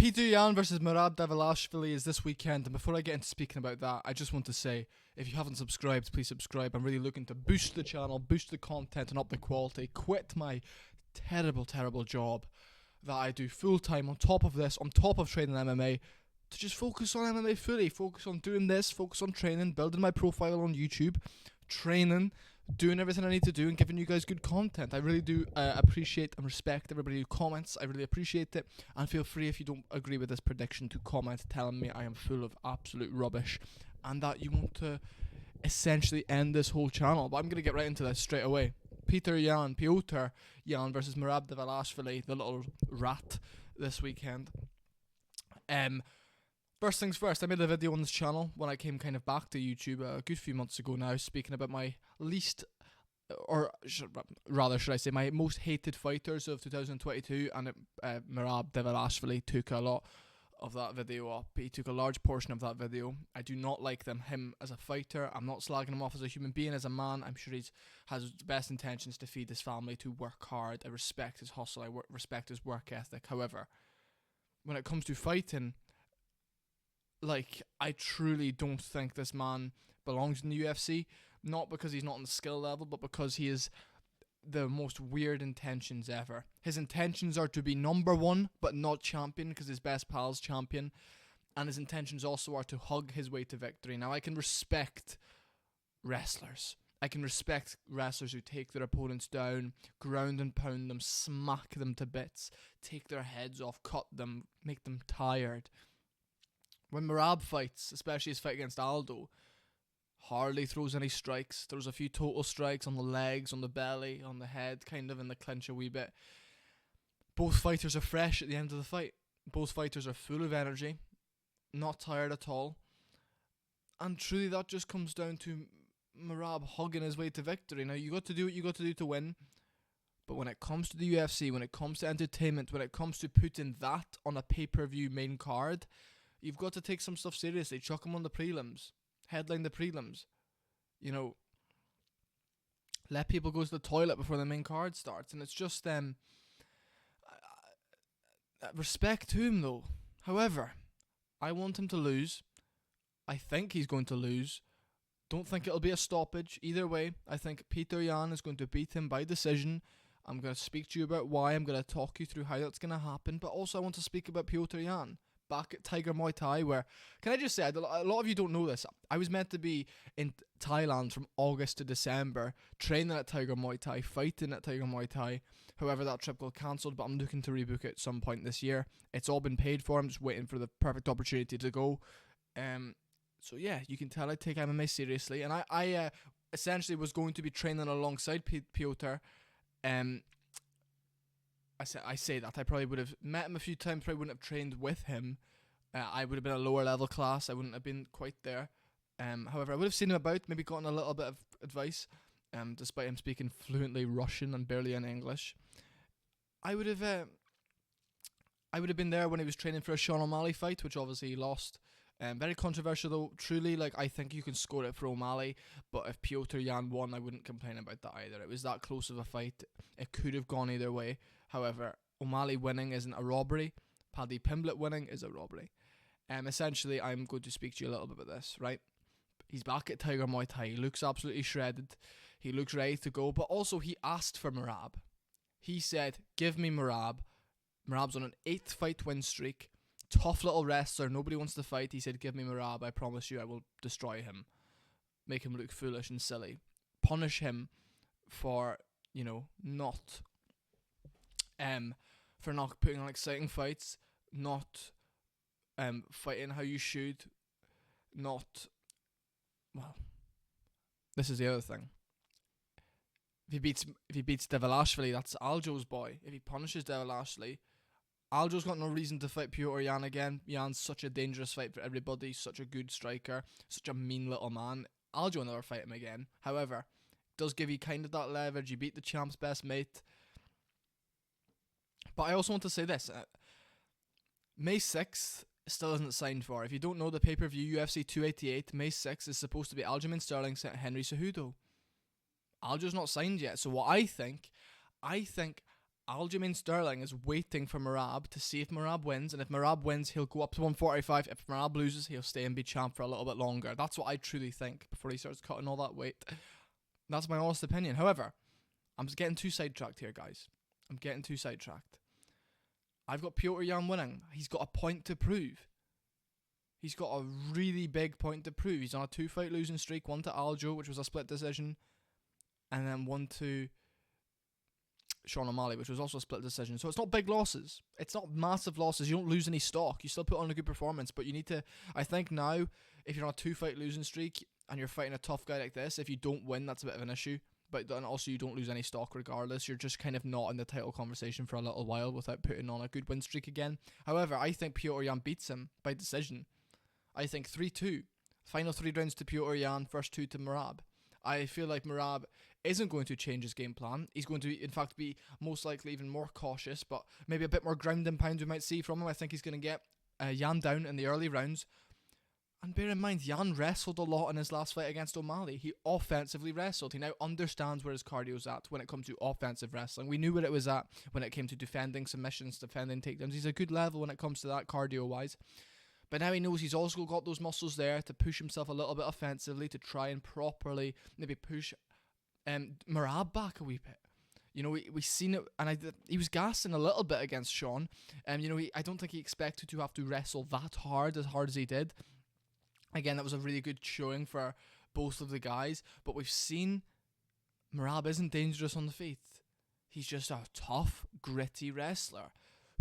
Petr Yan versus Merab Dvalishvili is this weekend, and before I get into speaking about that, I just want to say, if you haven't subscribed, please subscribe. I'm really looking to boost the channel, boost the content, and up the quality. Quit my terrible job that I do full time on top of this, on top of training MMA, to just focus on MMA fully, focus on doing this, focus on training, building my profile on YouTube, training, doing everything I need to do, and giving you guys good content. I really do appreciate and respect everybody who comments. I really appreciate it, and feel free, if you don't agree with this prediction, to comment telling me I am full of absolute rubbish and that you want to essentially end this whole channel. But I'm going to get right into this straight away. Petr Yan versus Merab Dvalishvili, the little rat, this weekend. First things first, I made a video on this channel when I came kind of back to YouTube a good few months ago now, speaking about my should I say my most hated fighters of 2022, and Merab Dvalishvili took a lot of that video up. He took a large portion of that video. I do not like him as a fighter. I'm not slagging him off as a human being, as a man. I'm sure he has the best intentions to feed his family, to work hard. I respect his hustle. I respect his work ethic. However, when it comes to fighting, I truly don't think this man belongs in the UFC. Not because he's not on the skill level, but because he is the most weird intentions ever. His intentions are to be number one, but not champion, because his best pal's champion. And his intentions also are to hug his way to victory. Now, I can respect wrestlers. I can respect wrestlers who take their opponents down, ground and pound them, smack them to bits, take their heads off, cut them, make them tired. When Merab fights, especially his fight against Aldo, hardly throws any strikes. Throws a few total strikes on the legs, on the belly, on the head, kind of in the clinch a wee bit. Both fighters are fresh at the end of the fight. Both fighters are full of energy, not tired at all. And truly that just comes down to Merab hugging his way to victory. Now, you got to do what you got to do to win. But when it comes to the UFC, when it comes to entertainment, when it comes to putting that on a pay-per-view main card, you've got to take some stuff seriously. Chuck him on the prelims. Headline the prelims. You know, let people go to the toilet before the main card starts. And it's just respect to him, though. However, I want him to lose. I think he's going to lose. Don't think it'll be a stoppage. Either way, I think Petr Yan is going to beat him by decision. I'm going to speak to you about why. I'm going to talk you through how that's going to happen. But also I want to speak about Petr Yan. Back at Tiger Muay Thai, where, can I just say, a lot of you don't know this, I was meant to be in Thailand from August to December, training at Tiger Muay Thai, fighting at Tiger Muay Thai. However, that trip got cancelled, but I'm looking to rebook it at some point this year. It's all been paid for. I'm just waiting for the perfect opportunity to go. So yeah, you can tell I take MMA seriously, and I essentially was going to be training alongside Petr. I say that I probably would have met him a few times, probably wouldn't have trained with him. I would have been a lower level class. I wouldn't have been quite there. However, I would have seen him about, maybe gotten a little bit of advice, despite him speaking fluently Russian and barely any English. I would have been there when he was training for a Sean O'Malley fight, which obviously he lost. Very controversial though, truly. I think you can score it for O'Malley, but if Petr Yan won, I wouldn't complain about that either. It was that close of a fight. It could have gone either way. However, O'Malley winning isn't a robbery. Paddy Pimblett winning is a robbery. Essentially, I'm going to speak to you a little bit about this, right? He's back at Tiger Muay Thai. He looks absolutely shredded. He looks ready to go, but also he asked for Merab. He said, give me Merab. Merab's on an 8th fight win streak. Tough little wrestler. Nobody wants to fight. He said, give me Merab. I promise you I will destroy him. Make him look foolish and silly. Punish him for, not putting on exciting fights, not fighting how you should, this is the other thing. If he beats Dvalishvili, that's Aljo's boy. If he punishes Dvalishvili, Aljo's got no reason to fight Petr Yan again. Yan's such a dangerous fight for everybody, such a good striker, such a mean little man. Aljo will never fight him again. However, does give you kind of that leverage. You beat the champ's best mate. But I also want to say this. May 6th still isn't signed for. If you don't know, the pay-per-view UFC 288, May 6th is supposed to be Aljamain Sterling sent Henry Cejudo. Aljo's not signed yet. So what I think Aljamain Sterling is waiting for Merab to see if Merab wins, and if Merab wins, he'll go up to 145. If Merab loses, he'll stay and be champ for a little bit longer. That's what I truly think before he starts cutting all that weight. That's my honest opinion. However, I'm just getting too sidetracked here, guys. I'm getting too sidetracked. I've got Petr Yan winning. He's got a point to prove. He's got a really big point to prove. He's on a 2-fight losing streak. 1 to Aljo, which was a split decision. And then 1 to Sean O'Malley, which was also a split decision. So it's not big losses. It's not massive losses. You don't lose any stock. You still put on a good performance. But you need to, I think now, if you're on a 2-fight losing streak and you're fighting a tough guy like this, if you don't win, that's a bit of an issue. But then also you don't lose any stock regardless. You're just kind of not in the title conversation for a little while without putting on a good win streak again. However, I think Petr Yan beats him by decision. I think 3-2. Final 3 rounds to Petr Yan, first 2 to Merab. I feel like Merab isn't going to change his game plan. He's going to, in fact, be most likely even more cautious, but maybe a bit more ground and pound we might see from him. I think he's going to get Yan down in the early rounds. And bear in mind, Yan wrestled a lot in his last fight against O'Malley. He offensively wrestled. He now understands where his cardio's at when it comes to offensive wrestling. We knew where it was at when it came to defending submissions, defending takedowns. He's a good level when it comes to that cardio-wise. But now he knows he's also got those muscles there to push himself a little bit offensively, to try and properly maybe push Merab back a wee bit. You know, we seen it, and he was gassing a little bit against Sean. You know, I don't think he expected to have to wrestle that hard as he did. Again, that was a really good showing for both of the guys. But we've seen Merab isn't dangerous on the feet. He's just a tough, gritty wrestler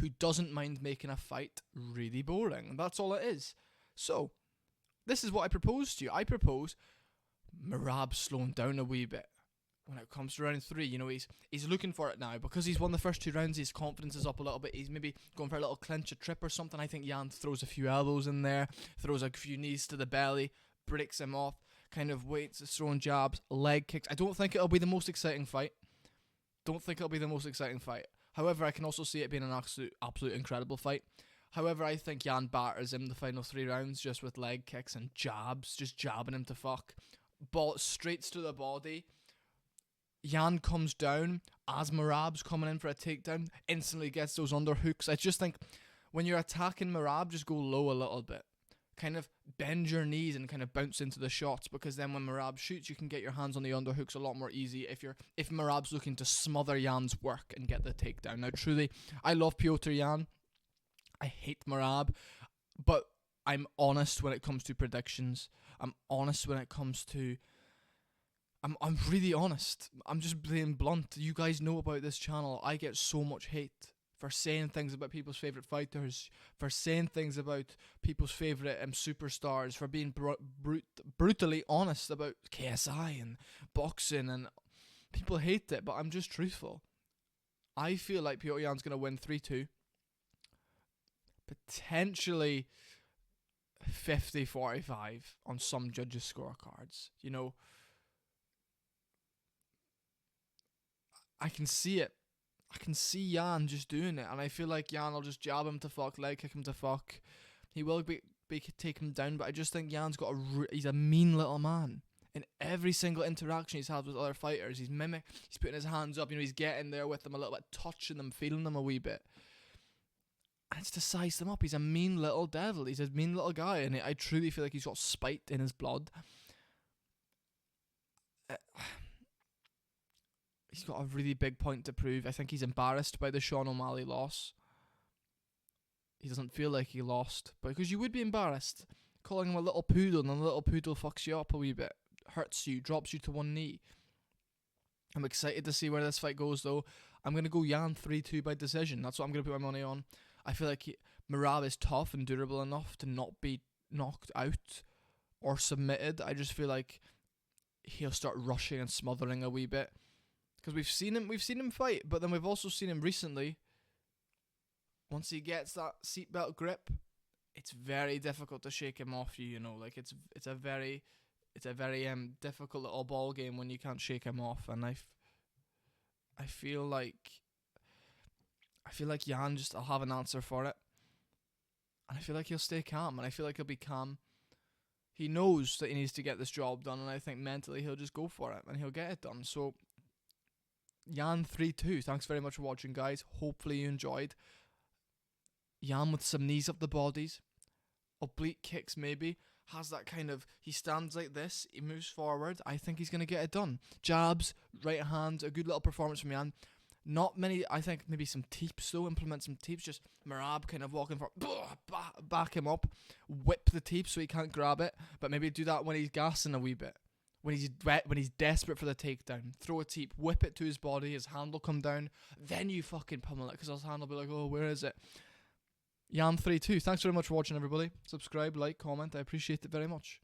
who doesn't mind making a fight really boring. And that's all it is. So, this is what I propose to you. I propose Merab slowing down a wee bit when it comes to round 3. You know, he's looking for it now. Because he's won the first 2 rounds, his confidence is up a little bit. He's maybe going for a little clinch, a trip or something. I think Yan throws a few elbows in there, throws a few knees to the belly, breaks him off, kind of waits, throwing jabs, leg kicks. I don't think it'll be the most exciting fight. However, I can also see it being an absolute incredible fight. However, I think Yan batters him the final 3 rounds just with leg kicks and jabs, just jabbing him to fuck. Ball straight to the body. Yan comes down as Merab's coming in for a takedown, instantly gets those underhooks. I just think when you're attacking Merab, just go low a little bit. Kind of bend your knees and kind of bounce into the shots, because then when Merab shoots, you can get your hands on the underhooks a lot more easy if Merab's looking to smother Yan's work and get the takedown. Now, truly, I love Petr Yan. I hate Merab, but I'm honest when it comes to predictions. I'm honest when it comes to... I'm really honest. I'm just being blunt. You guys know about this channel. I get so much hate for saying things about people's favourite fighters, for saying things about people's favourite superstars, for being brutally honest about KSI and boxing, and people hate it, but I'm just truthful. I feel like Petr Yan's going to win 3-2. Potentially 50-45 on some judges' scorecards. You know, I can see it. I can see Yan just doing it, and I feel like Yan will just jab him to fuck, leg kick him to fuck. He will take him down, but I just think Yan's got he's a mean little man. In every single interaction he's had with other fighters, he's putting his hands up, you know, he's getting there with them a little bit, touching them, feeling them a wee bit. And it's to size them up. He's a mean little devil. He's a mean little guy, and I truly feel like he's got spite in his blood. He's got a really big point to prove. I think he's embarrassed by the Sean O'Malley loss. He doesn't feel like he lost, but because you would be embarrassed. Calling him a little poodle, and a little poodle fucks you up a wee bit. Hurts you, drops you to one knee. I'm excited to see where this fight goes, though. I'm going to go Yan 3-2 by decision. That's what I'm going to put my money on. I feel like Merab is tough and durable enough to not be knocked out or submitted. I just feel like he'll start rushing and smothering a wee bit. Because we've seen him fight, but then we've also seen him recently. Once he gets that seatbelt grip, it's very difficult to shake him off you. You know, like it's a very difficult little ball game when you can't shake him off. And I feel like Yan just will have an answer for it, and I feel like he'll stay calm, and I feel like he'll be calm. He knows that he needs to get this job done, and I think mentally he'll just go for it and he'll get it done. So Jan32, thanks very much for watching, guys. Hopefully you enjoyed. Jan with some knees up the bodies, oblique kicks maybe, has that kind of, he stands like this, he moves forward, I think he's going to get it done. Jabs, right hand, a good little performance from Jan. Not many, I think maybe some teeps though, implement some teeps, just Merab kind of walking for, back him up, whip the teep so he can't grab it, but maybe do that when he's gassing a wee bit. When he's desperate for the takedown, throw a teep, whip it to his body, his hand will come down, then you fucking pummel it, because his hand will be like, oh, where is it? Jan32, thanks very much for watching, everybody. Subscribe, like, comment, I appreciate it very much.